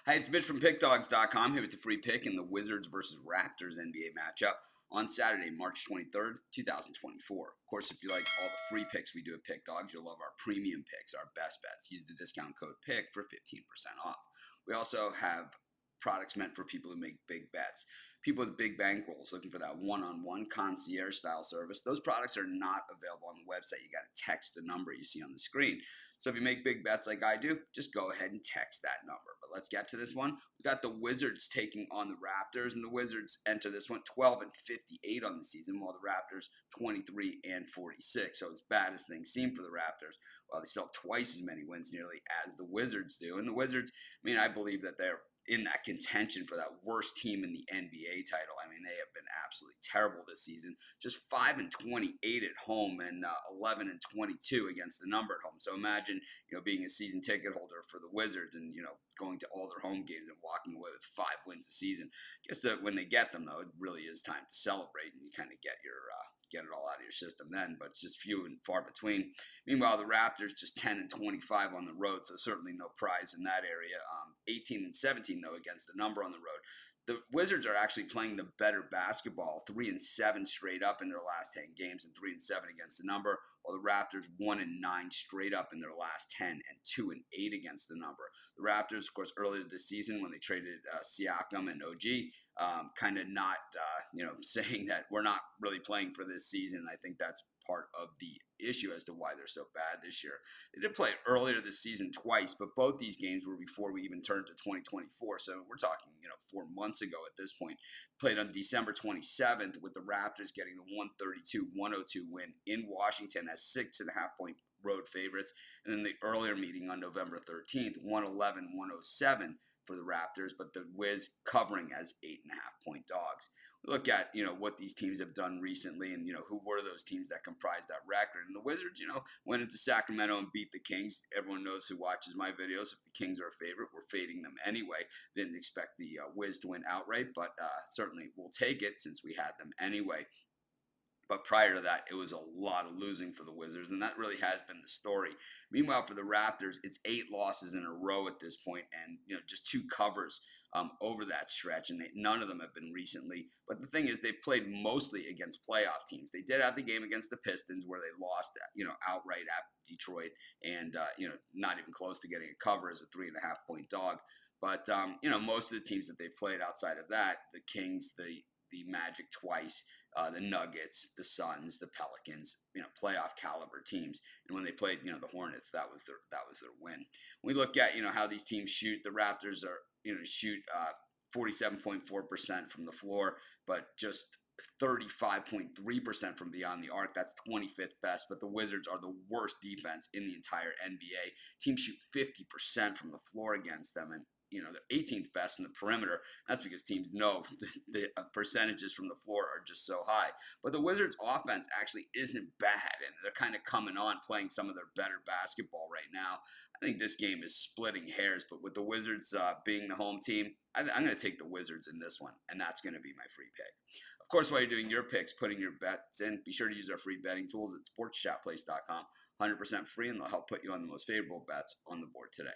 Hi, it's Mitch from Pickdawgz.com here with the free pick in the Wizards versus Raptors NBA matchup on Saturday, March 23rd, 2024. Of course, if you like all the free picks we do at Pickdawgz, you'll love our premium picks, our best bets. Use the discount code PICK for 15% off. We also have products meant for people who make big bets. People with big bankrolls looking for that one-on-one concierge style service. Those products are not available on the website. You got to text the number you see on the screen. So if you make big bets like I do, just go ahead and text that number. But let's get to this one. We got the Wizards taking on the Raptors, and the Wizards enter this one 12-58 on the season, while the Raptors 23-46. So as bad as things seem for the Raptors, well, they still have twice as many wins nearly as the Wizards do. And the Wizards, I believe that they're in that contention for that worst team in the NBA title. They have been absolutely terrible this season. Just 5-28 at home and 11-22 against the number at home. So imagine, being a season ticket holder for the Wizards and, going to all their home games and walking away with 5 wins a season. I guess that when they get them, though, it really is time to celebrate and you kind of get it all out of your system then, but it's just few and far between. Meanwhile, the Raptors just 10-25 on the road, so certainly no prize in that area. 18-17 though against the number on the road. The Wizards are actually playing the better basketball, 3-7 straight up in their last 10 games and 3-7 against the number, while the Raptors 1-9 straight up in their last 10 and 2-8 against the number. The Raptors, of course, earlier this season when they traded Siakam and OG, kind of not, saying that we're not really playing for this season. I think that's part of the issue as to why they're so bad this year. They did play earlier this season twice, but both these games were before we even turned to 2024. So we're talking, 4 months ago at this point. Played on December 27th with the Raptors getting the 132-102 win in Washington as 6.5-point road favorites. And then the earlier meeting on November 13th, 111-107 for the Raptors, but the Wiz covering as 8.5-point dogs. We look at, what these teams have done recently and, who were those teams that comprised that record. And the Wizards, went into Sacramento and beat the Kings. Everyone knows who watches my videos. If the Kings are a favorite, we're fading them anyway. Didn't expect the Wiz to win outright, but certainly we'll take it since we had them anyway. But prior to that, it was a lot of losing for the Wizards, and that really has been the story. Meanwhile, for the Raptors, it's 8 losses in a row at this point, and just 2 covers over that stretch, and none of them have been recently. But the thing is, they've played mostly against playoff teams. They did have the game against the Pistons where they lost, outright at Detroit, and not even close to getting a cover as a 3.5-point dog. But most of the teams that they've played outside of that, the Kings, the Magic twice, the Nuggets, the Suns, the Pelicans, playoff caliber teams. And when they played, the Hornets, that was their win. When we look at, how these teams shoot, the Raptors are, shoot 47.4% from the floor, but just 35.3% from beyond the arc. That's 25th best, but the Wizards are the worst defense in the entire NBA. Teams shoot 50% from the floor against them, and they're 18th best from the perimeter. That's because teams know the percentages from the floor are just so high. But the Wizards' offense actually isn't bad, and they're kind of coming on, playing some of their better basketball right now. I think this game is splitting hairs, but with the Wizards being the home team, I'm going to take the Wizards in this one, and that's going to be my free pick. Of course, while you're doing your picks, putting your bets in, be sure to use our free betting tools at sportschatplace.com. 100% free, and they'll help put you on the most favorable bets on the board today.